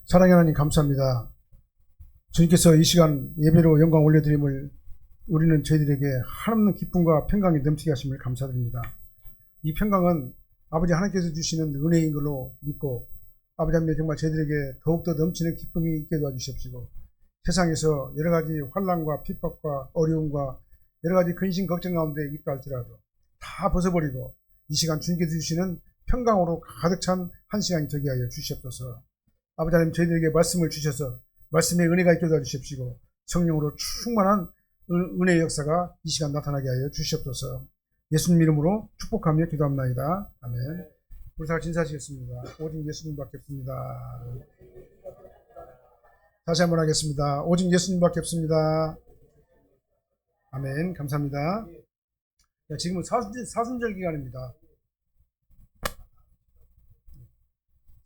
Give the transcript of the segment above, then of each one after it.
사랑의 하나님 감사합니다. 주님께서 이 시간 예배로 영광 올려드림을 우리는 저희들에게 한없는 기쁨과 평강이 넘치게 하심을 감사드립니다. 이 평강은 아버지 하나님께서 주시는 은혜인 걸로 믿고 아버지 하나님 정말 저희들에게 더욱더 넘치는 기쁨이 있게 도와주십시고 세상에서 여러 가지 환난과 핍박과 어려움과 여러 가지 근심 걱정 가운데 있다 할지라도 다 벗어버리고 이 시간 주님께서 주시는 평강으로 가득 찬 한 시간이 되게 하여 주시옵소서. 아버지 하나님 저희들에게 말씀을 주셔서 말씀의 은혜가 있게 도와주십시고 성령으로 충만한 은혜의 역사가 이 시간 나타나게 하여 주시옵소서. 예수님 이름으로 축복하며 기도합나이다. 아멘. 우리 다 진사하시겠습니다. 오직 예수님밖에 없습니다. 다시 한번 하겠습니다. 오직 예수님밖에 없습니다. 아멘. 감사합니다. 지금은 사순절 기간입니다.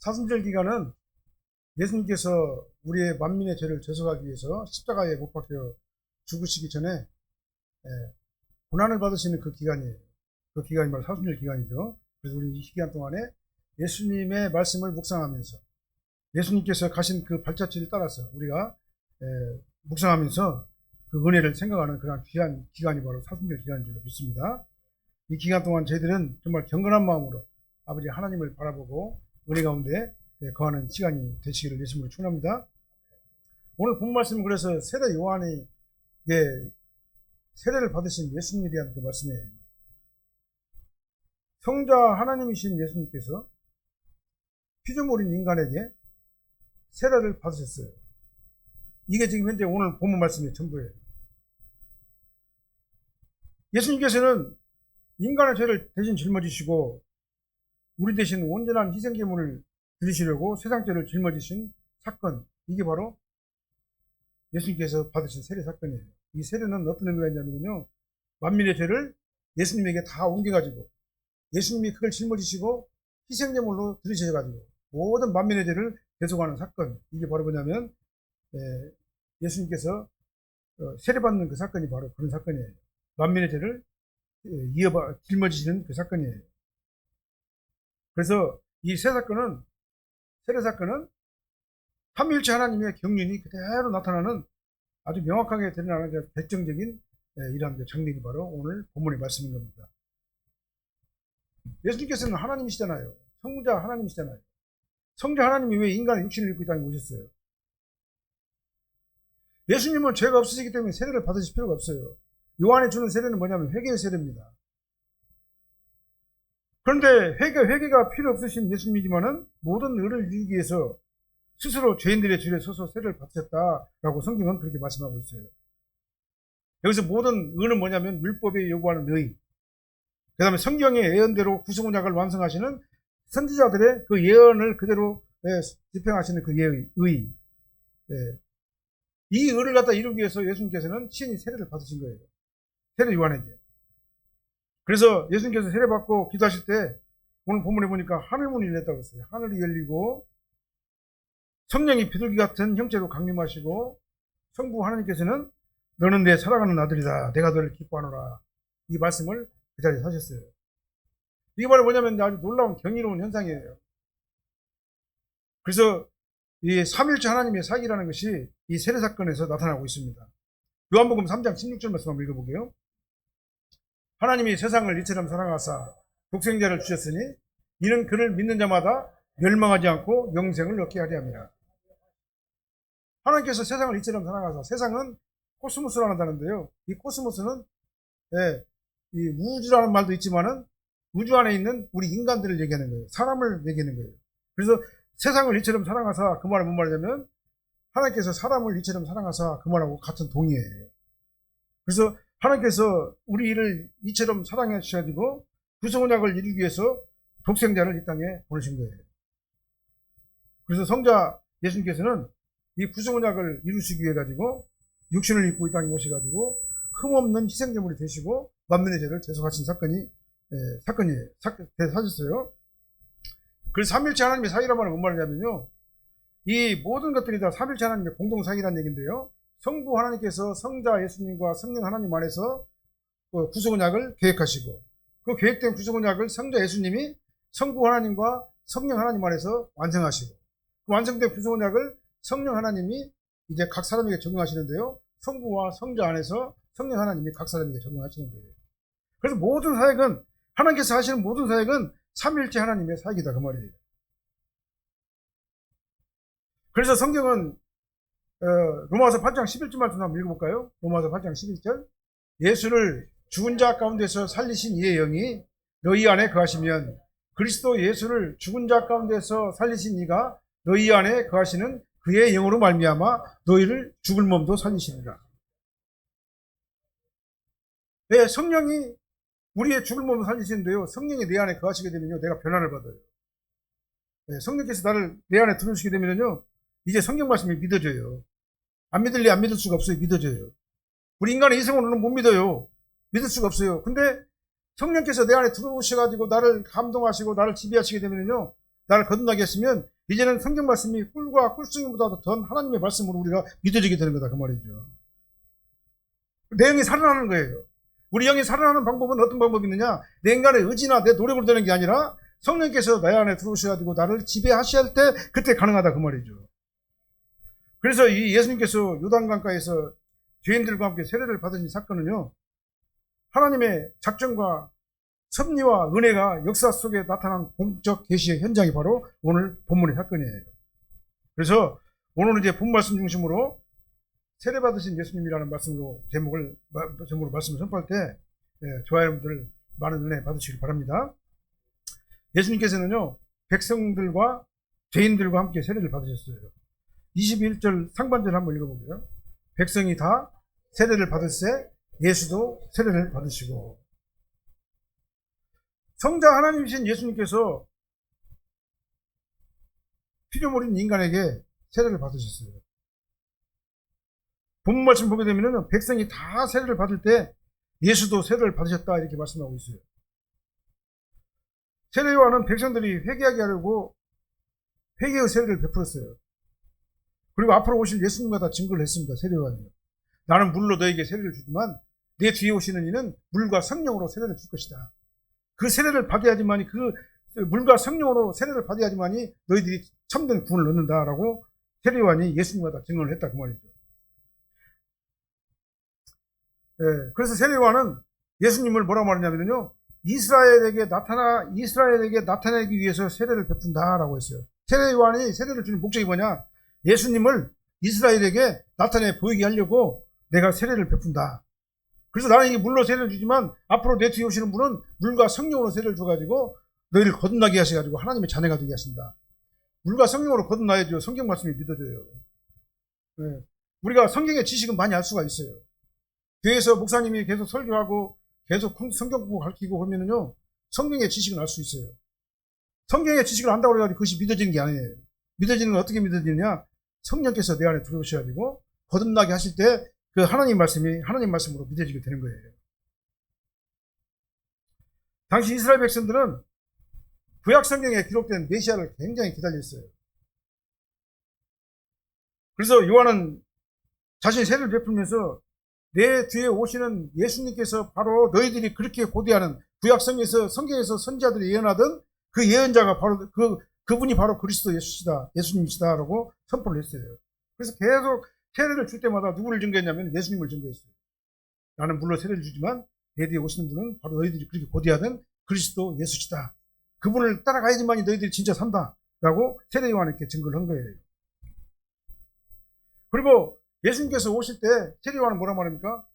사순절 기간은 예수님께서 우리의 만민의 죄를 제속하기 위해서 십자가에 못 박혀 죽으시기 전에 고난을 받으시는 그 기간이에요. 그 기간이 바로 사순절 기간이죠. 그래서 우리 이 기간 동안에 예수님의 말씀을 묵상하면서 예수님께서 가신 그 발자취를 따라서 우리가 묵상하면서 그 은혜를 생각하는 그런 귀한 기간이 바로 사순절 기간인 줄 믿습니다. 이 기간 동안 저희들은 정말 경건한 마음으로 아버지 하나님을 바라보고 은혜 가운데 거하는 시간이 되시기를 예수님으로 축원합니다. 오늘 본 말씀은 그래서 세례 요한의 세례를 받으신 예수님에 대한 그 말씀이에요. 성자 하나님이신 예수님께서 피조물인 인간에게 세례를 받으셨어요. 이게 지금 현재 오늘 본문 말씀의 전부예요. 예수님께서는 인간의 죄를 대신 짊어지시고 우리 대신 온전한 희생제물을 드리시려고 세상 죄를 짊어지신 사건, 이게 바로 예수님께서 받으신 세례 사건이에요. 이 세례는 어떤 의미가 있냐면요, 만민의 죄를 예수님에게 다 옮겨가지고 예수님이 그걸 짊어지시고 희생제물로 드리셔가지고 모든 만민의 죄를 대속하는 사건, 이게 바로 뭐냐면 예수님께서 세례받는 그 사건이 바로 그런 사건이에요. 만민의 죄를 짊어지시는 그 사건이에요. 그래서 이 세례 사건은 삼위일체 하나님의 경륜이 그대로 나타나는 아주 명확하게 드러나는 결정적인 이러한 장면이 바로 오늘 본문의 말씀인 겁니다. 예수님께서는 하나님이시잖아요. 성자 하나님이시잖아요. 성자 하나님이 왜 인간의 육신을 입고 이 땅에 오셨어요? 예수님은 죄가 없으시기 때문에 세례를 받으실 필요가 없어요. 요한이 주는 세례는 뭐냐면 회개의 세례입니다. 그런데 회개가 필요 없으신 예수님이지만은 모든 의를 이루기 위해서 스스로 죄인들의 줄에 서서 세례를 받으셨다라고 성경은 그렇게 말씀하고 있어요. 여기서 모든 의는 뭐냐면 율법에 요구하는 의, 그 다음에 성경의 예언대로 구속 언약을 완성하시는 선지자들의 그 예언을 그대로 집행하시는 그 의. 이 의를 갖다 이루기 위해서 예수님께서는 친히 세례를 받으신 거예요. 세례 요한에게. 그래서 예수님께서 세례받고 기도하실 때 오늘 본문에 보니까 하늘문이 열렸다고 했어요. 하늘이 열리고 성령이 비둘기 같은 형체로 강림하시고 성부 하나님께서는 너는 내 사랑하는 아들이다. 내가 너를 기뻐하노라. 이 말씀을 그 자리에서 하셨어요. 이게 바로 뭐냐면 아주 놀라운 경이로운 현상이에요. 그래서 이 삼위일체 하나님의 사역이라는 것이 이 세례 사건에서 나타나고 있습니다. 요한복음 3장 16절 말씀 한번 읽어보게요. 하나님이 세상을 이처럼 사랑하사 독생자를 주셨으니 이는 그를 믿는 자마다 멸망하지 않고 영생을 얻게 하려 함이라. 하나님께서 세상을 이처럼 사랑하사, 세상은 코스모스라고 한다는데요. 이 코스모스는 이 우주라는 말도 있지만은 우주 안에 있는 우리 인간들을 얘기하는 거예요. 사람을 얘기하는 거예요. 그래서 세상을 이처럼 사랑하사, 그 말은 뭔 말이냐면 하나님께서 사람을 이처럼 사랑하사 그 말하고 같은 동의예요. 그래서 하나님께서 우리를 이처럼 사랑해 주셔가지고 구속 언약을 이루기 위해서 독생자를 이 땅에 보내신 거예요. 그래서 성자 예수님께서는 이 구속 언약을 이루시기 위해 가지고 육신을 입고 이 땅에 오셔가지고 흠없는 희생제물이 되시고 만민의 죄를 대속하신 사건이에요. 사셨어요. 그래서 삼일체 하나님의 사이란 말은 뭔 말이냐면요, 이 모든 것들이 다 삼일체 하나님의 공동사이라는 얘기인데요, 성부 하나님께서 성자 예수님과 성령 하나님 안에서 구속 언약을 계획하시고 그 계획된 구속 언약을 성자 예수님이 성부 하나님과 성령 하나님 안에서 완성하시고 그 완성된 구속 언약을 성령 하나님이 이제 각 사람에게 적용하시는데요. 성부와 성자 안에서 성령 하나님이 각 사람에게 적용하시는 거예요. 그래서 모든 사역은, 하나님께서 하시는 모든 사역은 삼위일체 하나님의 사역이다 그 말이에요. 그래서 성경은 로마서 8장 11절 말씀 한번 읽어볼까요? 로마서 8장 11절. 예수를 죽은 자 가운데서 살리신 이의 영이 너희 안에 거하시면 그리스도 예수를 죽은 자 가운데서 살리신 이가 너희 안에 거하시는 그의 영으로 말미암아 너희를 죽을 몸도 살리시리라. 네, 성령이 우리의 죽을 몸을 살리시는데요. 성령이 내 안에 거하시게 되면요, 내가 변화를 받아요. 네, 성령께서 나를 내 안에 들어오시게 되면요, 이제 성경 말씀이 믿어져요. 안 믿을래 안 믿을 수가 없어요. 믿어져요. 우리 인간의 이성으로는 못 믿어요. 믿을 수가 없어요. 근데 성령께서 내 안에 들어오셔가지고 나를 감동하시고 나를 지배하시게 되면요, 나를 거듭나게 했으면 이제는 성경 말씀이 꿀과 꿀송이보다도 더 하나님의 말씀으로 우리가 믿어지게 되는 거다 그 말이죠. 내 영이 살아나는 거예요. 우리 영이 살아나는 방법은 어떤 방법이 있느냐? 내 인간의 의지나 내 노력으로 되는 게 아니라 성령께서 내 안에 들어오셔가지고 나를 지배하셔야 할 때 그때 가능하다 그 말이죠. 그래서 이 예수님께서 요단강가에서 죄인들과 함께 세례를 받으신 사건은요, 하나님의 작정과 섭리와 은혜가 역사 속에 나타난 공적 계시의 현장이 바로 오늘 본문의 사건이에요. 그래서 오늘은 이제 본 말씀 중심으로 세례 받으신 예수님이라는 말씀으로 제목으로 말씀을 선포할 때, 저와 여러분들 많은 은혜 받으시길 바랍니다. 예수님께서는요, 백성들과 죄인들과 함께 세례를 받으셨어요. 21절 상반절 한번 읽어볼게요. 백성이 다 세례를 받으세 예수도 세례를 받으시고. 성자 하나님이신 예수님께서 피조물인 인간에게 세례를 받으셨어요. 본문 말씀 보게 되면 백성이 다 세례를 받을 때 예수도 세례를 받으셨다 이렇게 말씀하고 있어요. 세례요한은 백성들이 회개하게 하려고 회개의 세례를 베풀었어요. 그리고 앞으로 오실 예수님과 다 증거를 했습니다. 세례요한이요. 나는 물로 너에게 세례를 주지만 내 뒤에 오시는 이는 물과 성령으로 세례를 줄 것이다. 그 세례를 받아야지만이, 그 물과 성령으로 세례를 받아야지만이 너희들이 참된 구원을 얻는다라고 세례요한이 예수님과 다 증언을 했다 그 말이죠. 그래서 세례요한은 예수님을 뭐라고 말하냐면요, 이스라엘에게 나타내기 위해서 세례를 베푼다라고 했어요. 세례요한이 세례를 주는 목적이 뭐냐? 예수님을 이스라엘에게 나타내 보이게 하려고 내가 세례를 베푼다. 그래서 나는 이 물로 세례를 주지만 앞으로 내 뒤에 오시는 분은 물과 성령으로 세례를 줘가지고 너희를 거듭나게 하셔가지고 하나님의 자녀가 되게 하신다. 물과 성령으로 거듭나야죠. 성경 말씀이 믿어져요. 우리가 성경의 지식은 많이 알 수가 있어요. 교회에서 목사님이 계속 설교하고 계속 성경 공부 가르치고 그러면은요, 성경의 지식은 알 수 있어요. 성경의 지식을 안다고 해가지고 그것이 믿어지는 게 아니에요. 믿어지는 건 어떻게 믿어지느냐? 성령께서 내 안에 들어오셔가지고 거듭나게 하실 때 그 하나님 말씀이 하나님 말씀으로 믿어지게 되는 거예요. 당시 이스라엘 백성들은 구약 성경에 기록된 메시아를 굉장히 기다렸어요. 그래서 요한은 자신의 세례를 베풀면서 내 뒤에 오시는 예수님께서 바로 너희들이 그렇게 고대하는 구약 성경에서 선지자들이 예언하던 그 예언자가 바로 그분이 바로 그리스도 예수님이시다라고 선포를 했어요. 그래서 계속 세례를 줄 때마다 누구를 증거했냐면 예수님을 증거했어요. 나는 물로 세례를 주지만 내 뒤에 오시는 분은 바로 너희들이 그렇게 고대하던 그리스도 예수시다. 그분을 따라가야지만이 너희들이 진짜 산다라고 세례 요한에게 증거를 한 거예요. 그리고 예수님께서 오실 때 세례 요한은 뭐라 말합니까?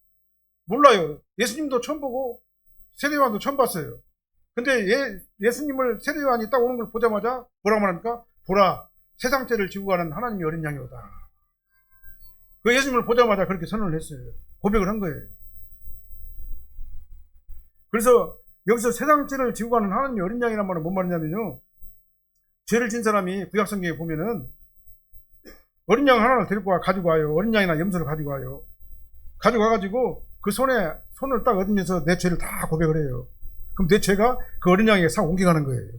몰라요. 예수님도 처음 보고 세례 요한도 처음 봤어요. 근데 예수님을 세례 요한이 딱 오는 걸 보자마자 뭐라 말합니까? 보라, 세상 죄를 지고 가는 하나님의 어린 양이로다. 그 예수님을 보자마자 그렇게 선언을 했어요. 고백을 한 거예요. 그래서 여기서 세상 죄를 지고 가는 하나님의 어린 양이란 말은 뭔 말이냐면요, 죄를 진 사람이 구약 성경에 보면은 어린 양 하나를 데리고 가지고 와요. 어린 양이나 염소를 가지고 와요. 가지고 와가지고 그 손을 딱 얻으면서 내 죄를 다 고백을 해요. 그럼 내 죄가 그 어린 양에게 싹 옮겨가는 거예요.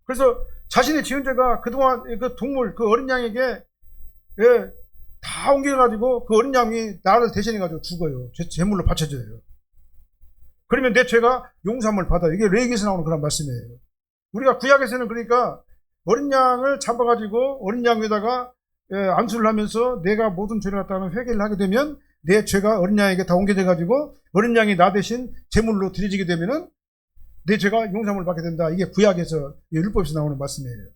그래서 자신의 지은 죄가 그동안 그 동물, 그 어린 양에게 다 옮겨가지고 그 어린 양이 나를 대신해가지고 죽어요. 제물로 바쳐져요. 그러면 내 죄가 용서함을 받아요. 이게 레위기에서 나오는 그런 말씀이에요. 우리가 구약에서는 그러니까 어린 양을 잡아가지고 어린 양 위에다가 안수를 하면서 내가 모든 죄를 갖다가 회개를 하게 되면 내 죄가 어린 양에게 다 옮겨져가지고 어린 양이 나 대신 제물로 드려지게 되면은 내 죄가 용서함을 받게 된다. 이게 구약에서 율법에서 나오는 말씀이에요.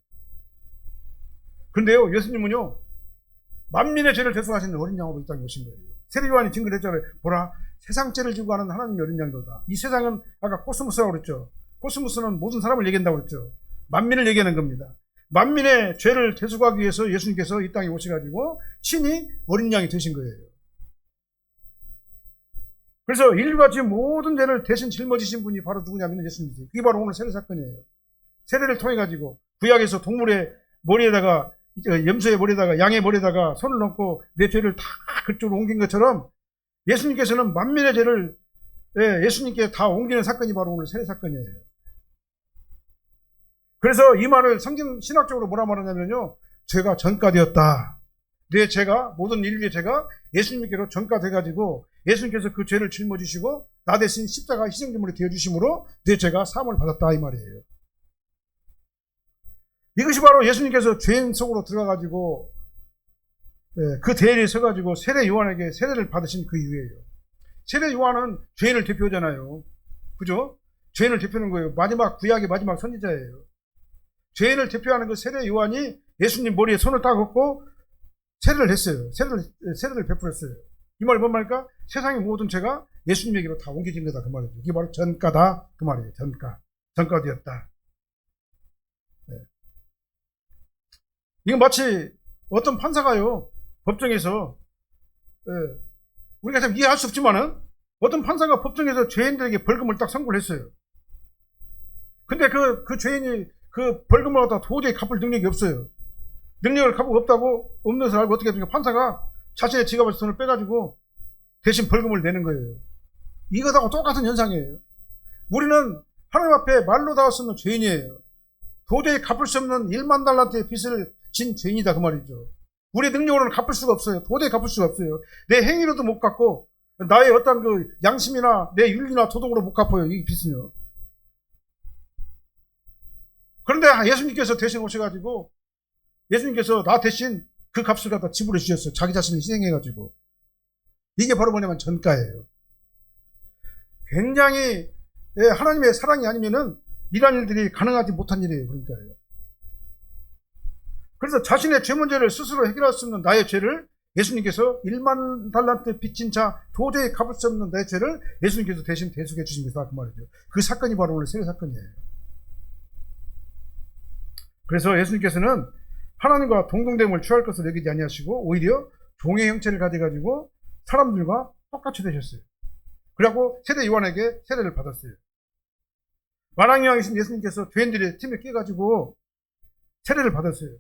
그런데요, 예수님은요, 만민의 죄를 대속하시는 어린 양으로 이 땅에 오신 거예요. 세례 요한이 증거를 했잖아요. 보라, 세상 죄를 지고 가는 하나님의 어린 양이로다. 이 세상은 아까 코스모스라고 그랬죠. 코스모스는 모든 사람을 얘기한다고 그랬죠. 만민을 얘기하는 겁니다. 만민의 죄를 대속하기 위해서 예수님께서 이 땅에 오셔가지고 친히 어린 양이 되신 거예요. 그래서 인류가 지금 모든 죄를 대신 짊어지신 분이 바로 누구냐면 예수님이세요. 그게 바로 오늘 세례 사건이에요. 세례를 통해 가지고 구약에서 동물의 머리에다가 염소의 머리에다가 양의 머리에다가 손을 얹고 내 죄를 다 그쪽으로 옮긴 것처럼 예수님께서는 만민의 죄를 예수님께 다 옮기는 사건이 바로 오늘 세례 사건이에요. 그래서 이 말을 성경 신학적으로 뭐라 말하냐면요, 죄가 전가되었다. 내 죄가, 모든 인류의 죄가 예수님께로 전가돼가지고 예수님께서 그 죄를 짊어지시고 나 대신 십자가 희생제물이 되어주심으로 내 죄가 사함을 받았다, 이 말이에요. 이것이 바로 예수님께서 죄인 속으로 들어가가지고 그 대리에 서가지고 세례 요한에게 세례를 받으신 그 이유예요. 세례 요한은 죄인을 대표하잖아요. 그죠? 죄인을 대표하는 거예요. 마지막 구약의 마지막 선지자예요. 죄인을 대표하는 그 세례 요한이 예수님 머리에 손을 딱 얹고 세례를 했어요. 세례를 베풀었어요. 이 말이 뭔 말일까? 세상의 모든 죄가 예수님에게로 다 옮겨진 거다, 그 말이죠. 이게 바로 전가다, 그 말이에요. 전가되었다. 네. 이건 마치 어떤 판사가요, 법정에서, 우리가 참 이해할 수 없지만은 어떤 판사가 법정에서 죄인들에게 벌금을 딱 선고를 했어요. 근데 그 죄인이 그 벌금을 갖다 도저히 갚을 능력이 없어요. 능력을 갚고 없는 것을 알고 어떻게 합니까? 판사가 자신의 지갑에서 돈을 빼가지고 대신 벌금을 내는 거예요. 이것하고 똑같은 현상이에요. 우리는 하나님 앞에 말로 닿을 수 없는 죄인이에요. 도저히 갚을 수 없는 1만 달란트의 빚을 진 죄인이다, 그 말이죠. 우리의 능력으로는 갚을 수가 없어요. 도저히 갚을 수가 없어요. 내 행위로도 못 갚고 나의 어떤 그 양심이나 내 윤리나 도덕으로 못 갚아요, 이 빚은요. 그런데 예수님께서 대신 오셔가지고 예수님께서 나 대신 그 값을 갖다 지불해 주셨어요. 자기 자신을 희생해가지고. 이게 바로 뭐냐면 전가예요. 굉장히 하나님의 사랑이 아니면은 이런 일들이 가능하지 못한 일이에요. 그러니까요. 그래서 자신의 죄 문제를 스스로 해결할 수 없는 나의 죄를 예수님께서 1만 달란트 빚진 자 도저히 갚을 수 없는 내 죄를 예수님께서 대신 대속해 주십니다, 그 말이죠. 그 사건이 바로 오늘 세례 사건이에요. 그래서 예수님께서는 하나님과 동등됨을 취할 것을 여기지 아니하시고 오히려 종의 형체를 가져가지고 사람들과 똑같이 되셨어요. 그래갖고 세례 요한에게 세례를 받았어요. 만왕이왕이신 예수님께서 죄인들의 팀에 끼어가지고 세례를 받았어요.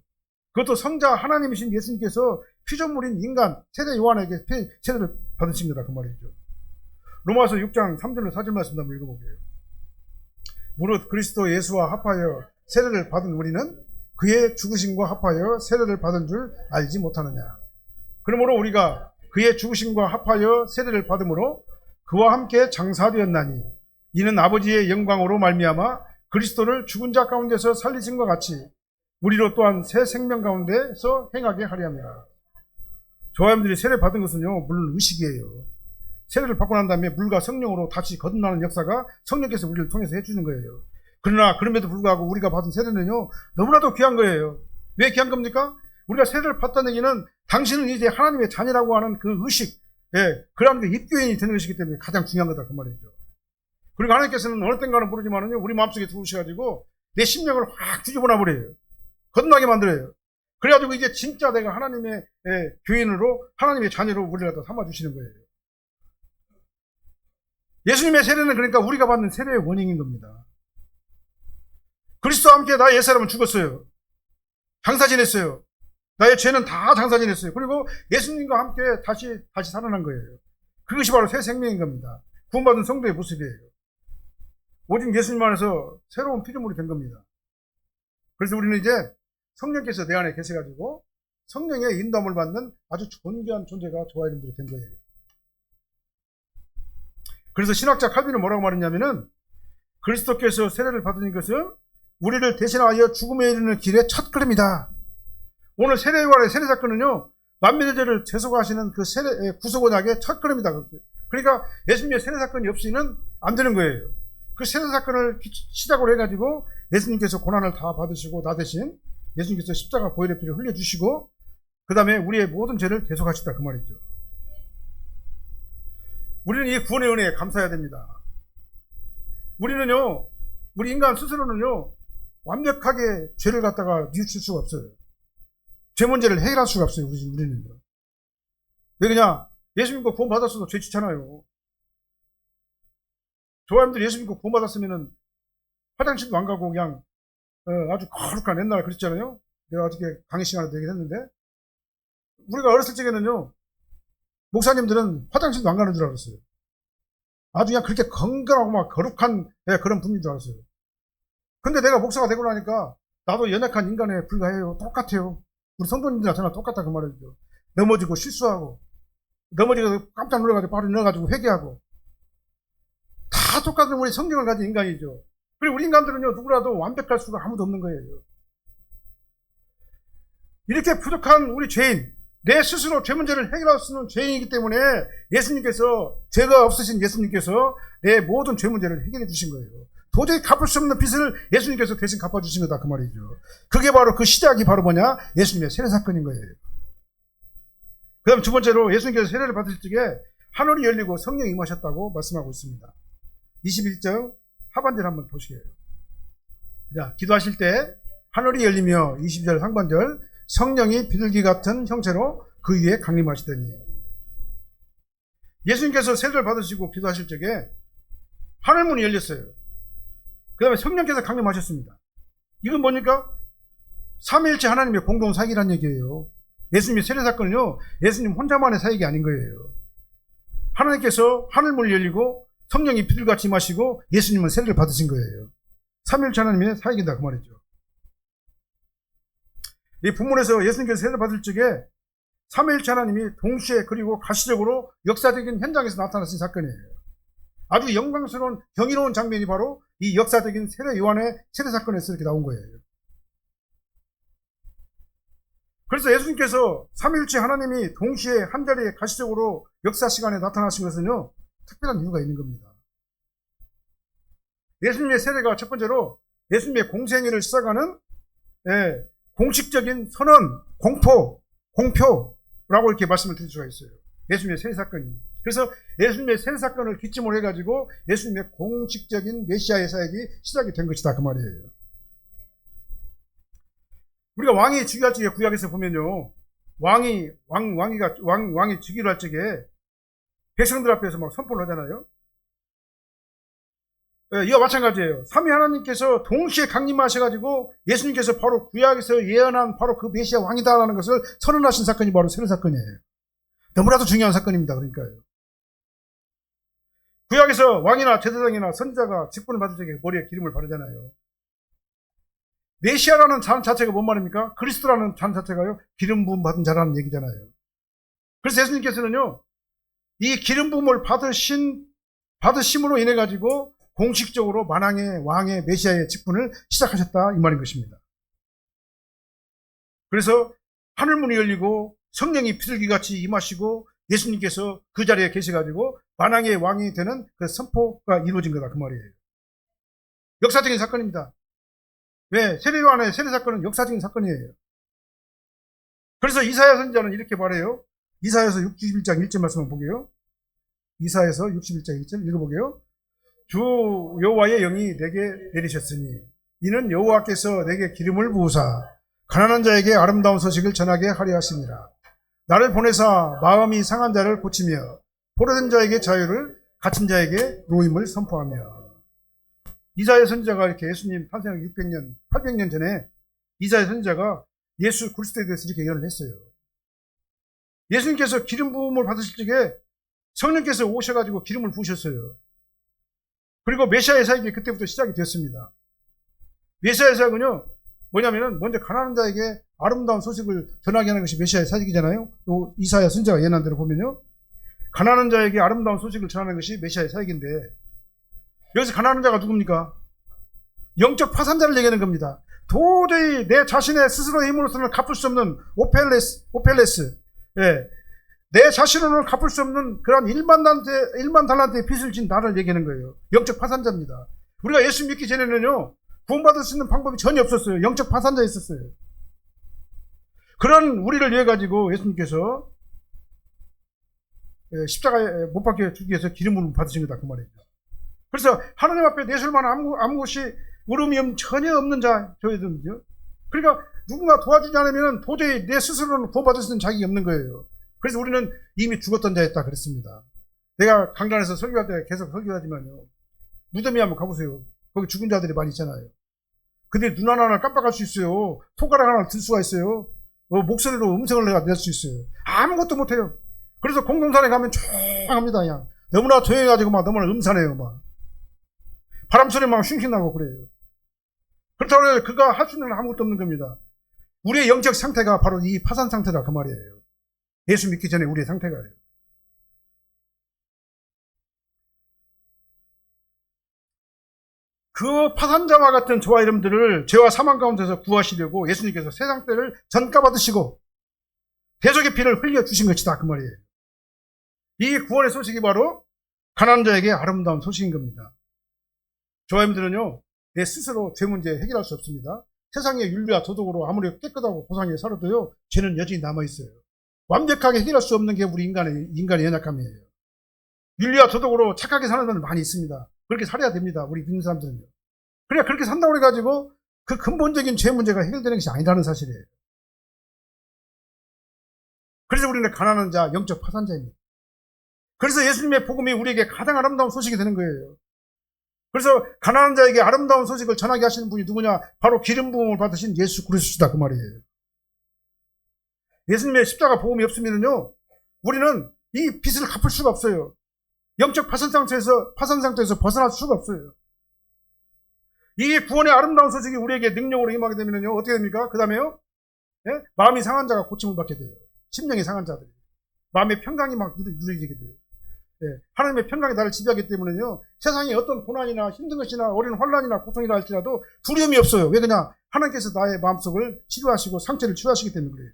그것도 성자 하나님이신 예수님께서 피조물인 인간 세례 요한에게 세례를 받으십니다, 그 말이죠. 로마서 6장 3절로 4절 말씀 한번 읽어볼게요. 무릇 그리스도 예수와 합하여 세례를 받은 우리는 그의 죽으심과 합하여 세례를 받은 줄 알지 못하느냐. 그러므로 우리가 그의 죽으심과 합하여 세례를 받음으로 그와 함께 장사되었나니 이는 아버지의 영광으로 말미암아 그리스도를 죽은 자 가운데서 살리신 것 같이 우리로 또한 새 생명 가운데서 행하게 하려 함이라. 조화님들이 세례 받은 것은요, 물론 의식이에요. 세례를 받고 난 다음에 물과 성령으로 다시 거듭나는 역사가 성령께서 우리를 통해서 해주는 거예요. 그러나 그럼에도 불구하고 우리가 받은 세례는요, 너무나도 귀한 거예요. 왜 귀한 겁니까? 우리가 세례를 받다는 얘기는 당신은 이제 하나님의 자녀라고 하는 그 의식, 그런 게 입교인이 되는 것이기 때문에 가장 중요한 거다, 그 말이죠. 그리고 하나님께서는 어느 땐가는 모르지만은요, 우리 마음속에 들어오셔가지고 내 심령을 확 뒤집어놔 버려요. 거듭나게 만들어요. 그래가지고 이제 진짜 내가 하나님의 교인으로, 하나님의 자녀로 우리를 갖다 삼아주시는 거예요. 예수님의 세례는 그러니까 우리가 받는 세례의 원인인 겁니다. 그리스도와 함께 나의 옛사람은 죽었어요. 장사 지냈어요. 나의 죄는 다 장사 지냈어요. 그리고 예수님과 함께 다시 살아난 거예요. 그것이 바로 새 생명인 겁니다. 구원받은 성도의 모습이에요. 오직 예수님 안에서 새로운 피조물이 된 겁니다. 그래서 우리는 이제 성령께서 내 안에 계셔가지고 성령의 인도함을 받는 아주 존귀한 존재가 저와 여러분들이 된 거예요. 그래서 신학자 칼빈은 뭐라고 말했냐면은 그리스도께서 세례를 받으신 것은 우리를 대신하여 죽음에 이르는 길의 첫 걸음이다. 오늘 세례요한의 세례 사건은요, 만민의 죄를 제소하시는 그 구속 언약의 첫 걸음이다. 그러니까 예수님의 세례 사건이 없이는 안 되는 거예요. 그 세례 사건을 시작으로 해가지고 예수님께서 고난을 다 받으시고 나 대신 예수님께서 십자가 보혈의 피를 흘려주시고 그 다음에 우리의 모든 죄를 대속하시다 그 말이죠. 우리는 이 구원의 은혜에 감사해야 됩니다. 우리는요, 우리 인간 스스로는요, 완벽하게 죄를 갖다가 뉘우칠 수가 없어요. 죄 문제를 해결할 수가 없어요. 우리는요. 왜 그냥 예수 믿고 구원 받았어도 죄 짓잖아요. 조아님들 예수 믿고 구원 받았으면은 화장실도 안 가고 그냥 아주 거룩한 옛날 그랬잖아요. 내가 어떻게 강의 시간에 얘기를 했는데 우리가 어렸을 적에는요, 목사님들은 화장실도 안 가는 줄 알았어요. 아주 그냥 그렇게 건강하고 막 거룩한 그런 분인 줄 알았어요. 근데 내가 목사가 되고 나니까 나도 연약한 인간에 불과해요. 똑같아요. 우리 성도님들이나 저나 똑같다 그 말이죠. 넘어지고 실수하고 넘어지고 깜짝 놀라가지고 바로 일어나가지고 회개하고 다 똑같은 우리 성경을 가진 인간이죠. 그리고 우리 인간들은요, 누구라도 완벽할 수가 아무도 없는 거예요. 이렇게 부족한 우리 죄인, 내 스스로 죄 문제를 해결할 수 있는 죄인이기 때문에 예수님께서, 죄가 없으신 예수님께서 내 모든 죄 문제를 해결해 주신 거예요. 도저히 갚을 수 없는 빚을 예수님께서 대신 갚아주신 거다 그 말이죠. 그게 바로 그 시작이 바로 뭐냐? 예수님의 세례 사건인 거예요. 그 다음 두 번째로 예수님께서 세례를 받으실 적에 하늘이 열리고 성령이 임하셨다고 말씀하고 있습니다. 21절 하반절 한번 보시게요. 자, 기도하실 때 하늘이 열리며 22절 상반절 성령이 비둘기 같은 형체로 그 위에 강림하시더니, 예수님께서 세례를 받으시고 기도하실 적에 하늘문이 열렸어요. 그 다음에 성령께서 강림하셨습니다. 이건 뭡니까? 삼위일체 하나님의 공동 사역이란 얘기예요. 예수님의 세례 사건은요, 예수님 혼자만의 사역이 아닌 거예요. 하나님께서 하늘문을 열리고 성령이 비둘기같이 임하시고 예수님은 세례를 받으신 거예요. 삼위일체 하나님의 사역이다 그 말이죠. 이 본문에서 예수님께서 세례를 받을 적에 삼위일체 하나님이 동시에 그리고 가시적으로 역사적인 현장에서 나타나신 사건이에요. 아주 영광스러운 경이로운 장면이 바로 이 역사적인 세례 요한의 세례 사건에서 이렇게 나온 거예요. 그래서 예수님께서 삼위일체 하나님이 동시에 한자리에 가시적으로 역사 시간에 나타나신 것은요, 특별한 이유가 있는 겁니다. 예수님의 세례가 첫 번째로 예수님의 공생애를 시작하는 공식적인 선언, 공표라고 이렇게 말씀을 드릴 수가 있어요. 예수님의 세례 사건이. 그래서 예수님의 세례 사건을 기점으로 해가지고 예수님의 공식적인 메시아의 사역이 시작이 된 것이다 그 말이에요. 우리가 왕이 즉위할 적에 구약에서 보면요, 왕이 즉위를 할 적에 백성들 앞에서 막 선포를 하잖아요. 이와 마찬가지예요. 삼위 하나님께서 동시에 강림하셔가지고 예수님께서 바로 구약에서 예언한 바로 그 메시아 왕이다라는 것을 선언하신 사건이 바로 세례 사건이에요. 너무나도 중요한 사건입니다. 그러니까요. 구약에서 왕이나 제사장이나 선지자가 직분을 받을 적에 머리에 기름을 바르잖아요. 메시아라는 자 자체가 뭔 말입니까? 그리스도라는 자 자체가요, 기름 부음 받은 자라는 얘기잖아요. 그래서 예수님께서는요, 이 기름 부음을 받으심으로 인해 가지고 공식적으로 만왕의 왕의 메시아의 직분을 시작하셨다 이 말인 것입니다. 그래서 하늘문이 열리고 성령이 비둘기같이 임하시고 예수님께서 그 자리에 계셔가지고 만왕의 왕이 되는 그 선포가 이루어진 거다 그 말이에요. 역사적인 사건입니다. 왜? 세례 요한의 세례 사건은 역사적인 사건이에요. 그래서 이사야 선지자는 이렇게 말해요. 이사야서 61장 1절 말씀을 보게요. 이사야서 61장 1절 읽어보게요. 주 여호와의 영이 내게 내리셨으니 이는 여호와께서 내게 기름을 부으사 가난한 자에게 아름다운 소식을 전하게 하려 하심이라. 나를 보내사 마음이 상한 자를 고치며 포로된 자에게 자유를, 갇힌 자에게 노임을 선포하며. 이사야 선지자가 이렇게 예수님 탄생 600년, 800년 전에 이사야 선지자가 예수 그리스도에 대해서 이렇게 예언을 했어요. 예수님께서 기름 부음을 받으실 적에 성령께서 오셔가지고 기름을 부으셨어요. 그리고 메시아의 사역이 그때부터 시작이 됐습니다. 메시아의 사역은요, 뭐냐면은 먼저 가난한 자에게 아름다운 소식을 전하게 하는 것이 메시아의 사역이잖아요. 이사야 선지자가 예언한 대로 보면요, 가난한 자에게 아름다운 소식을 전하는 것이 메시아의 사역인데, 여기서 가난한 자가 누굽니까? 영적 파산자를 얘기하는 겁니다. 도저히 내 자신의 스스로의 힘으로서는 갚을 수 없는 오펠레스. 예. 내 자신으로는 갚을 수 없는 그런 1만 달란트의 빚을 진 나를 얘기하는 거예요. 영적 파산자입니다. 우리가 예수 믿기 전에는요, 구원받을 수 있는 방법이 전혀 없었어요. 영적 파산자였었어요. 그런 우리를 위해 가지고 예수님께서 십자가에 못 박혀 주기 위해서 기름부음을 받으신 거다 그 말이죠. 그래서 하나님 앞에 내줄 만한 아무 것이 울음이 전혀 없는 저희들은요. 그러니까 누군가 도와주지 않으면 도저히 내 스스로는 구원받을 수 있는 자격이 없는 거예요. 그래서 우리는 이미 죽었던 자였다 그랬습니다. 내가 강단에서 설교할 때 계속 설교하지만요, 무덤에 한번 가보세요. 거기 죽은 자들이 많이 있잖아요. 근데 눈 하나를 깜빡할 수 있어요. 손가락 하나를 들 수가 있어요. 목소리로 음성을 내가 낼 수 있어요. 아무것도 못해요. 그래서 공동산에 가면 조용합니다. 그냥 너무나 조용해가지고 막 너무나 음산해요. 막 바람 소리 막 슌슌 나고 그래요. 그렇다고 해서 그가 할 수 있는 건 아무것도 없는 겁니다. 우리의 영적 상태가 바로 이 파산 상태다 그 말이에요. 예수 믿기 전에 우리의 상태가요. 그 파산자와 같은 저와 여러분들을 죄와 사망 가운데서 구하시려고 예수님께서 세상 때를 전가받으시고 대속의 피를 흘려주신 것이다 그 말이에요. 이 구원의 소식이 바로 가난한 자에게 아름다운 소식인 겁니다. 저와 여러분들은요, 내 스스로 죄 문제 해결할 수 없습니다. 세상의 윤리와 도덕으로 아무리 깨끗하고 고상하게 살아도요, 죄는 여전히 남아있어요. 완벽하게 해결할 수 없는 게 우리 인간의 연약함이에요. 윤리와 도덕으로 착하게 사는 사람들 많이 있습니다. 그렇게 살아야 됩니다. 우리 믿는 사람들은요. 그래 그렇게 산다고 해가지고 그 근본적인 죄 문제가 해결되는 것이 아니라는 사실이에요. 그래서 우리는 가난한 자, 영적 파산자입니다. 그래서 예수님의 복음이 우리에게 가장 아름다운 소식이 되는 거예요. 그래서 가난한 자에게 아름다운 소식을 전하게 하시는 분이 누구냐? 바로 기름 부음을 받으신 예수 그리스도시다 그 말이에요. 예수님의 십자가 복음이 없으면요, 우리는 이 빚을 갚을 수가 없어요. 영적 파산 상태에서 벗어날 수가 없어요. 이 구원의 아름다운 소식이 우리에게 능력으로 임하게 되면요, 어떻게 됩니까? 그 다음에요, 예? 마음이 상한 자가 고침을 받게 돼요. 심령이 상한 자들이. 마음의 평강이 막 누려지게 돼요. 예. 하나님의 평강이 나를 지배하기 때문에요, 세상에 어떤 고난이나 힘든 것이나 어려운 환난이나 고통이라 할지라도 두려움이 없어요. 왜 그냥 하나님께서 나의 마음속을 치료하시고 상처를 치유하시기 때문에 그래요.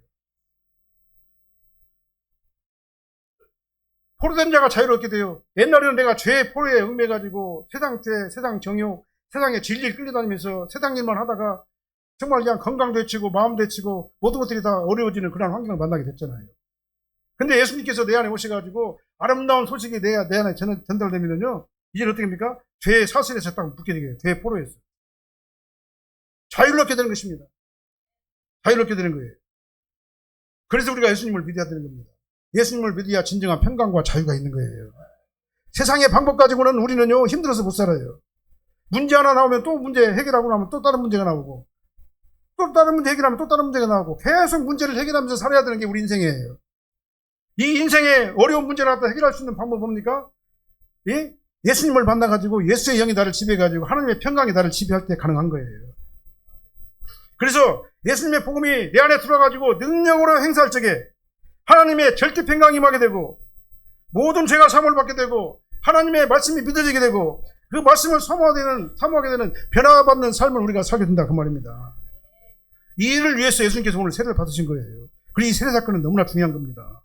포로된 자가 자유롭게 돼요. 옛날에는 내가 죄의 포로에 얽매가지고 세상 죄, 세상 정욕, 세상의 진리를 끌려다니면서 세상 일만 하다가 정말 그냥 건강도 해치고 마음도 해치고 모든 것들이 다 어려워지는 그런 환경을 만나게 됐잖아요. 근데 예수님께서 내 안에 오셔가지고 아름다운 소식이 내 안에 전달되면요, 이제 어떻게 됩니까? 죄의 사슬에서 딱 묶게 되게 돼요. 죄의 포로에서. 자유롭게 되는 것입니다. 자유롭게 되는 거예요. 그래서 우리가 예수님을 믿어야 되는 겁니다. 예수님을 믿어야 진정한 평강과 자유가 있는 거예요. 세상의 방법 가지고는 우리는요, 힘들어서 못 살아요. 문제 하나 나오면 또 문제 해결하고 나면 또 다른 문제가 나오고, 또 다른 문제 해결하면 또 다른 문제가 나오고, 계속 문제를 해결하면서 살아야 되는 게 우리 인생이에요. 이 인생의 어려운 문제를 갖다 해결할 수 있는 방법은 뭡니까? 예? 예수님을 만나가지고 예수의 영이 나를 지배해가지고 하나님의 평강이 나를 지배할 때 가능한 거예요. 그래서 예수님의 복음이 내 안에 들어가지고 능력으로 행사할 적에 하나님의 절대 평강이 임하게 되고 모든 죄가 사함을 받게 되고 하나님의 말씀이 믿어지게 되고 그 말씀을 사모하게 되는 변화받는 삶을 우리가 살게 된다 그 말입니다. 이 일을 위해서 예수님께서 오늘 세례를 받으신 거예요. 그리고 이 세례 사건은 너무나 중요한 겁니다.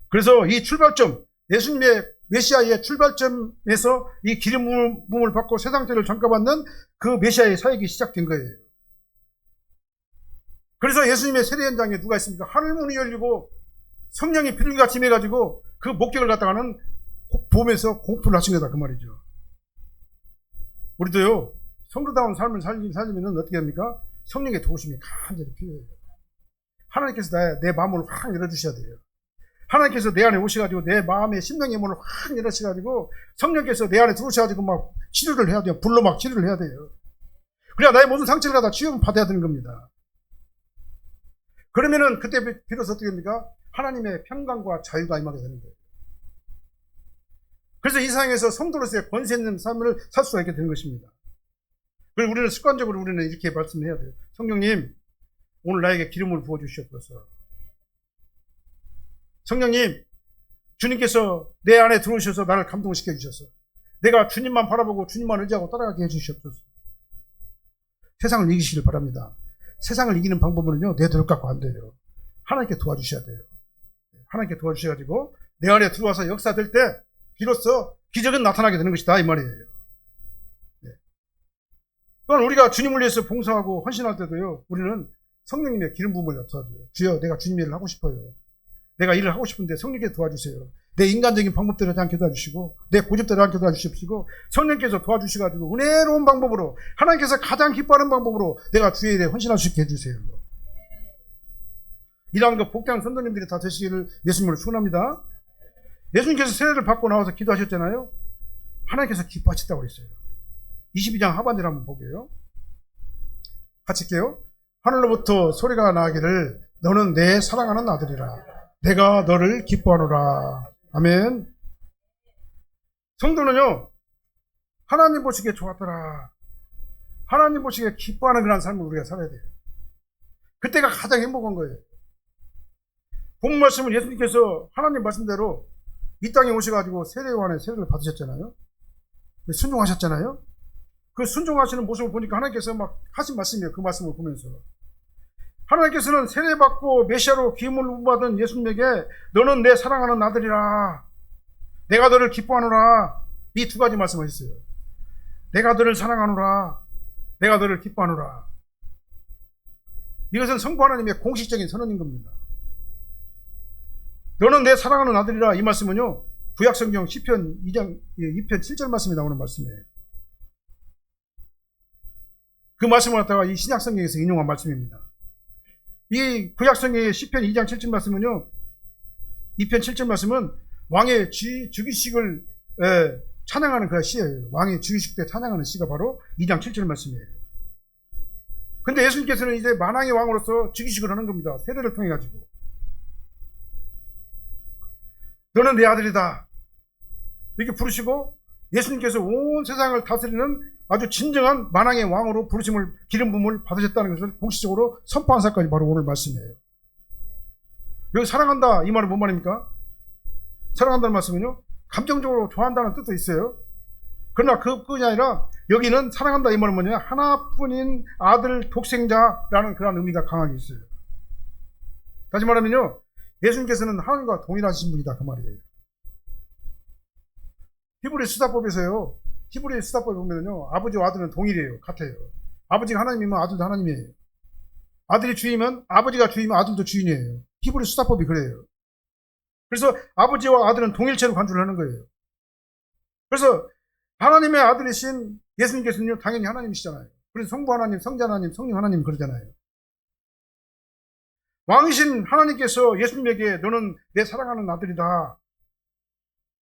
그래서 이 출발점, 예수님의 메시아의 출발점에서 이 기름 부음을 받고 세상 죄를 전가받는 그 메시아의 사역이 시작된 거예요. 그래서 예수님의 세례 현장에 누가 있습니까? 하늘 문이 열리고 성령이 비둘기같이 임해가지고 그 목격을 갖다가는 보면서 공포를 하신 거다 그 말이죠. 우리도요, 성도다운 삶을 살리면 어떻게 합니까? 성령의 도우심이 간절히 필요해요. 하나님께서 내 마음을 확 열어주셔야 돼요. 하나님께서 내 안에 오셔가지고 내 마음의 심령의 문을 확 열어주셔가지고 성령께서 내 안에 들어오셔가지고 막 치료를 해야 돼요. 불로 막 치료를 해야 돼요. 그래야 나의 모든 상처를 갖다 치유를 받아야 되는 겁니다. 그러면은 그때 비로소 어떻게 됩니까? 하나님의 평강과 자유가 임하게 되는 거예요. 그래서 이 세상에서 성도로서의 권세 있는 삶을 살 수가 있게 되는 것입니다. 그리고 우리는 습관적으로 우리는 이렇게 말씀해야 돼요. 성령님, 오늘 나에게 기름을 부어주시옵소서. 성령님, 주님께서 내 안에 들어오셔서 나를 감동시켜 주셔서 내가 주님만 바라보고 주님만 의지하고 따라가게 해주시옵소서. 세상을 이기시길 바랍니다. 세상을 이기는 방법은요, 내 노력 갖고 안 돼요. 하나님께 도와주셔야 돼요. 하나님께 도와주셔가지고 내 안에 들어와서 역사될 때 비로소 기적은 나타나게 되는 것이다, 이 말이에요. 네. 또한 우리가 주님을 위해서 봉사하고 헌신할 때도요, 우리는 성령님의 기름 부음을 나타나줘요. 주여, 내가 주님 일을 하고 싶어요. 내가 일을 하고 싶은데 성령께서 도와주세요. 내 인간적인 방법대로 하지 않게 도와주시고, 내 고집대로 하지 않게 도와주십시고, 성령께서 도와주셔가지고 은혜로운 방법으로, 하나님께서 가장 기뻐하는 방법으로 내가 주의 일에 헌신할 수 있게 해주세요. 이러한 그 복되는 선도님들이 다 되시기를 예수님으로 축원합니다. 예수님께서 세례를 받고 나와서 기도하셨잖아요. 하나님께서 기뻐하셨다고 그랬어요. 22장 하반절 한번 보게요. 같이 할게요. 하늘로부터 소리가 나기를 너는 내 사랑하는 아들이라. 내가 너를 기뻐하노라. 아멘. 성도는요, 하나님 보시기에 좋았더라. 하나님 보시기에 기뻐하는 그런 삶을 우리가 살아야 돼요. 그때가 가장 행복한 거예요. 본 말씀은 예수님께서 하나님 말씀대로 이 땅에 오셔가지고 세례요한의 세례를 받으셨잖아요. 순종하셨잖아요. 그 순종하시는 모습을 보니까 하나님께서 막 하신 말씀이에요. 그 말씀을 보면서. 하나님께서는 세례받고 메시아로 기름을 받은 예수님에게 너는 내 사랑하는 아들이라. 내가 너를 기뻐하노라. 이 두 가지 말씀하셨어요. 내가 너를 사랑하노라. 내가 너를 기뻐하노라. 이것은 성부 하나님의 공식적인 선언인 겁니다. 너는 내 사랑하는 아들이라. 이 말씀은요, 구약성경 시편 2편 7절 말씀에 나오는 말씀이에요. 그 말씀을 갖다가 이 신약성경에서 인용한 말씀입니다. 이 구약성경의 시편 2장 7절 말씀은요, 2편 7절 말씀은 왕의 주기식을 찬양하는 그 시예요. 왕의 주기식 때 찬양하는 시가 바로 2장 7절 말씀이에요. 근데 예수님께서는 이제 만왕의 왕으로서 주기식을 하는 겁니다. 세례를 통해 가지고. 너는 내 아들이다. 이렇게 부르시고 예수님께서 온 세상을 다스리는 아주 진정한 만왕의 왕으로 부르심을, 기름 부음을 받으셨다는 것을 공식적으로 선포한 사건이 바로 오늘 말씀이에요. 여기 사랑한다 이 말은 뭔 말입니까? 사랑한다는 말씀은요, 감정적으로 좋아한다는 뜻도 있어요. 그러나 그뿐이 아니라 여기는 사랑한다 이 말은 뭐냐, 하나뿐인 아들 독생자라는 그런 의미가 강하게 있어요. 다시 말하면요, 예수님께서는 하나님과 동일하신 분이다 그 말이에요. 히브리 수사법에서요, 히브리 수사법에 보면요, 아버지와 아들은 동일해요. 같아요. 아버지가 하나님이면 아들도 하나님이에요. 아들이 주이면, 아버지가 주이면 아들도 주인이에요. 히브리 수사법이 그래요. 그래서 아버지와 아들은 동일체로 간주를 하는 거예요. 그래서 하나님의 아들이신 예수님께서는요, 당연히 하나님이시잖아요. 그래서 성부 하나님, 성자 하나님, 성령 하나님 그러잖아요. 왕이신 하나님께서 예수님에게 너는 내 사랑하는 아들이다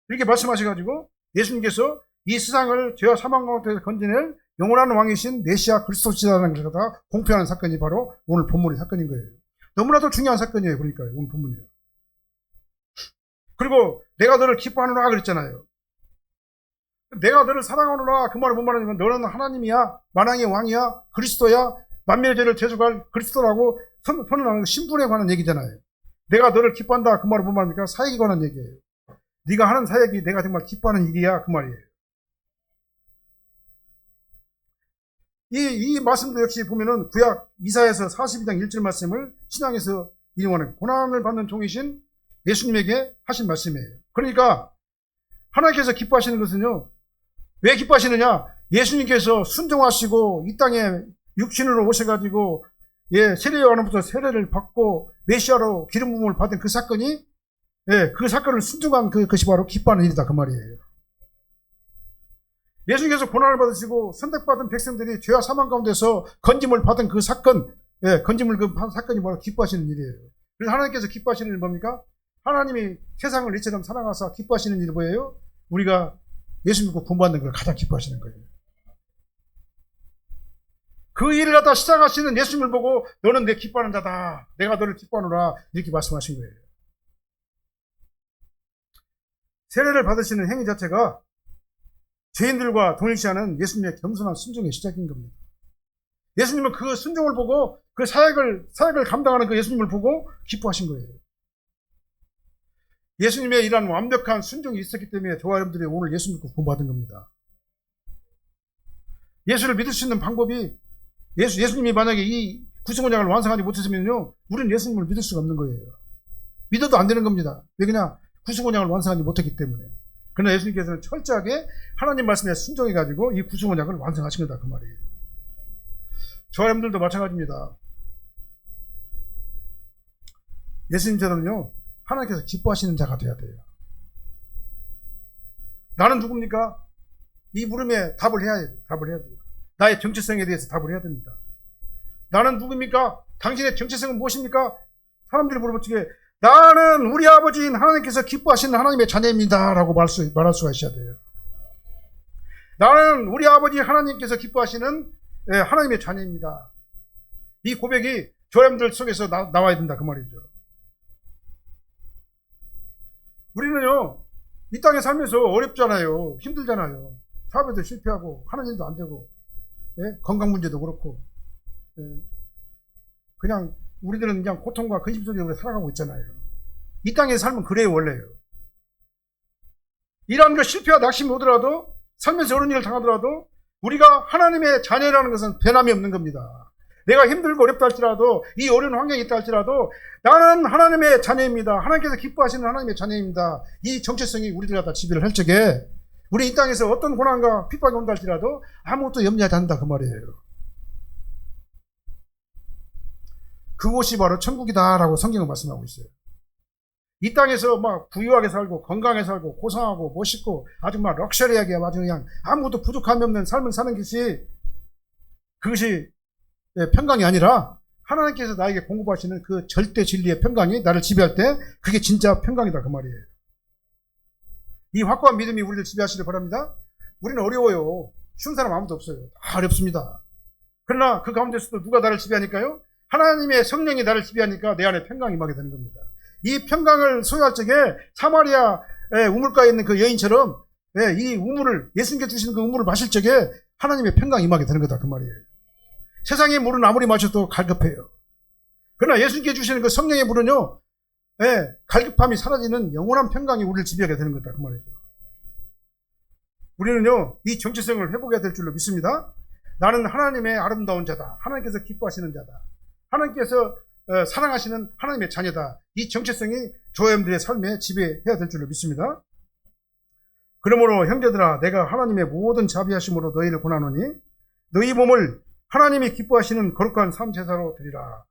이렇게 말씀하셔가지고 예수님께서 이 세상을 죄와 사망 가운데서 건져낼 영원한 왕이신 메시아 그리스도시라는 것을 갖다가 공표하는 사건이 바로 오늘 본문의 사건인 거예요. 너무나도 중요한 사건이에요. 그러니까요, 오늘 본문이에요. 그리고 내가 너를 기뻐하노라 그랬잖아요. 내가 너를 사랑하노라 그 말을 뭔 말하냐면 너는 하나님이야, 만왕의 왕이야, 그리스도야, 만민의 죄를 대속할 그리스도라고 선언하는 신분에 관한 얘기잖아요. 내가 너를 기뻐한다 그 말은 뭔 말입니까? 사역에 관한 얘기예요. 네가 하는 사역이 내가 정말 기뻐하는 일이야 그 말이에요. 이 말씀도 역시 보면은 구약 이사야서 42장 1절 말씀을 신앙에서 인용하는 고난을 받는 종이신 예수님에게 하신 말씀이에요. 그러니까 하나님께서 기뻐하시는 것은요, 왜 기뻐하시느냐? 예수님께서 순종하시고 이 땅에 육신으로 오셔가지고 세례 요한으로부터 세례를 받고 메시아로 기름 부음을 받은 그 사건이, 그 사건을 순종한 그것이 바로 기뻐하는 일이다 그 말이에요. 예수님께서 고난을 받으시고 선택받은 백성들이 죄와 사망 가운데서 건짐을 받은 그 사건, 건짐을 그 사건이 바로 기뻐하시는 일이에요. 그래서 하나님께서 기뻐하시는 일이 뭡니까? 하나님이 세상을 이처럼 사랑하사 기뻐하시는 일이 뭐예요? 우리가 예수 믿고 구원받는 걸 가장 기뻐하시는 거예요. 그 일을 갖다 시작하시는 예수님을 보고 너는 내 기뻐하는 자다, 내가 너를 기뻐하노라 이렇게 말씀하신 거예요. 세례를 받으시는 행위 자체가 죄인들과 동일시하는 예수님의 겸손한 순종의 시작인 겁니다. 예수님은 그 순종을 보고 그 사역을 감당하는 그 예수님을 보고 기뻐하신 거예요. 예수님의 이러한 완벽한 순종이 있었기 때문에 저와 여러분들이 오늘 예수 믿고 구원받은 겁니다. 예수를 믿을 수 있는 방법이 예수님이 만약에 이 구속언약을 완성하지 못했으면요, 우리는 예수님을 믿을 수가 없는 거예요. 믿어도 안 되는 겁니다. 왜 그냥 구속언약을 완성하지 못했기 때문에. 그러나 예수님께서는 철저하게 하나님 말씀에 순종해가지고 이 구속언약을 완성하신 거다 그 말이에요. 저와 여러분들도 마찬가지입니다. 예수님처럼요, 하나님께서 기뻐하시는 자가 되어야 돼요. 나는 누굽니까? 이 물음에 답을 해야 돼요. 답을 해야 돼요. 나의 정체성에 대해서 답을 해야 됩니다. 나는 누굽니까? 당신의 정체성은 무엇입니까? 사람들이 물어보기에 나는 우리 아버지인 하나님께서 기뻐하시는 하나님의 자녀입니다 라고 말할 수가 있어야 돼요. 나는 우리 아버지 하나님께서 기뻐하시는 하나님의 자녀입니다. 이 고백이 저 여러분들 속에서 나와야 된다 그 말이죠. 우리는요, 이 땅에 살면서 어렵잖아요. 힘들잖아요. 사업에도 실패하고 하는 일도 안 되고, 건강 문제도 그렇고, 그냥 우리들은 그냥 고통과 근심 속에 살아가고 있잖아요. 이 땅에 살면 그래요, 원래요. 이러한 거 실패와 낙심이 오더라도, 살면서 어려운 일을 당하더라도 우리가 하나님의 자녀라는 것은 변함이 없는 겁니다. 내가 힘들고 어렵다 할지라도, 이 어려운 환경이 있다 할지라도 나는 하나님의 자녀입니다. 하나님께서 기뻐하시는 하나님의 자녀입니다. 이 정체성이 우리들 갖다 지배를 할 적에 우리 이 땅에서 어떤 고난과 핍박이 온다 할지라도 아무것도 염려하지 않는다 그 말이에요. 그곳이 바로 천국이다라고 성경은 말씀하고 있어요. 이 땅에서 막 부유하게 살고 건강하게 살고 고상하고 멋있고 아주 막 럭셔리하게 아주 그냥 아무것도 부족함이 없는 삶을 사는 것이, 그것이 평강이 아니라 하나님께서 나에게 공급하시는 그 절대 진리의 평강이 나를 지배할 때 그게 진짜 평강이다 그 말이에요. 이 확고한 믿음이 우리를 지배하시길 바랍니다. 우리는 어려워요. 쉬운 사람 아무도 없어요. 다 어렵습니다. 그러나 그 가운데서도 누가 나를 지배하니까요? 하나님의 성령이 나를 지배하니까 내 안에 평강이 임하게 되는 겁니다. 이 평강을 소유할 적에 사마리아 우물가에 있는 그 여인처럼 이 우물을, 예수님께 주시는 그 우물을 마실 적에 하나님의 평강이 임하게 되는 거다 그 말이에요. 세상의 물은 아무리 마셔도 갈급해요. 그러나 예수님께 주시는 그 성령의 물은요, 갈급함이 사라지는 영원한 평강이 우리를 지배하게 되는 거다 그 말이죠. 우리는요, 이 정체성을 회복해야 될 줄로 믿습니다. 나는 하나님의 아름다운 자다. 하나님께서 기뻐하시는 자다. 하나님께서 사랑하시는 하나님의 자녀다. 이 정체성이 조여님들의 삶에 지배해야 될 줄로 믿습니다. 그러므로 형제들아, 내가 하나님의 모든 자비하심으로 너희를 권하노니 너희 몸을 하나님이 기뻐하시는 거룩한 삶 제사로 드리라.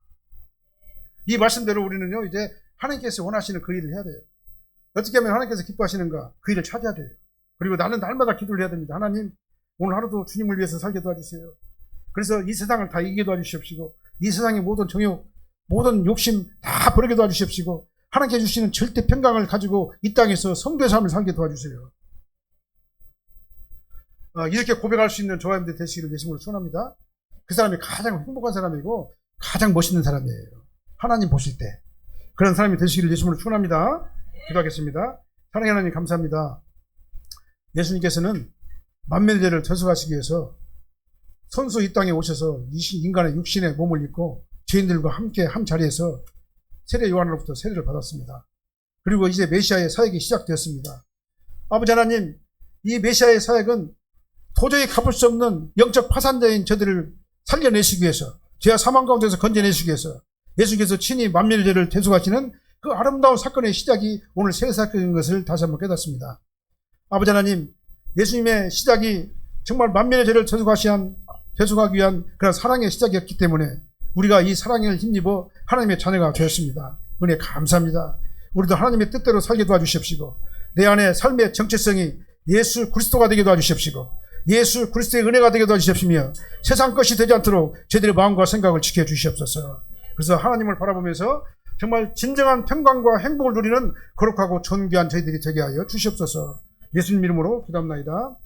이 말씀대로 우리는요, 이제 하나님께서 원하시는 그 일을 해야 돼요. 어떻게 하면 하나님께서 기뻐하시는가? 그 일을 찾아야 돼요. 그리고 나는 날마다 기도를 해야 됩니다. 하나님, 오늘 하루도 주님을 위해서 살게 도와주세요. 그래서 이 세상을 다 이기게 도와주시옵시고, 이 세상의 모든 정욕, 모든 욕심 다 버리게 도와주시옵시고, 하나님께 주시는 절대 평강을 가지고 이 땅에서 성도의 삶을 살게 도와주세요. 이렇게 고백할 수 있는 저와 여러분들 되시기를 예수님으로 축원합니다. 그 사람이 가장 행복한 사람이고 가장 멋있는 사람이에요. 하나님 보실 때. 그런 사람이 되시기를 예수님으로 축원합니다. 기도하겠습니다. 사랑하는 하나님 감사합니다. 예수님께서는 만민의 죄를 대속하시기 위해서 선수 이 땅에 오셔서 인간의 육신의 몸을 입고 죄인들과 함께 한 자리에서 세례 요한으로부터 세례를 받았습니다. 그리고 이제 메시아의 사역이 시작되었습니다. 아버지 하나님, 이 메시아의 사역은 도저히 갚을 수 없는 영적 파산자인 저들을 살려내시기 위해서, 죄와 사망 가운데서 건져내시기 위해서 예수께서 친히 만민의 죄를 대속하시는 그 아름다운 사건의 시작이 오늘 세례 사건인 것을 다시 한번 깨닫습니다. 아버지 하나님, 예수님의 시작이 정말 만민의 죄를 대속하기 위한 그런 사랑의 시작이었기 때문에 우리가 이 사랑을 힘입어 하나님의 자녀가 되었습니다. 은혜 감사합니다. 우리도 하나님의 뜻대로 살게 도와주십시고, 내 안에 삶의 정체성이 예수 그리스도가 되게 도와주십시고, 예수 그리스도의 은혜가 되게 도와주십시며, 세상 것이 되지 않도록 저희들의 마음과 생각을 지켜주시옵소서. 그래서 하나님을 바라보면서 정말 진정한 평강과 행복을 누리는 거룩하고 존귀한 저희들이 되게 하여 주시옵소서. 예수님 이름으로 기도합나이다.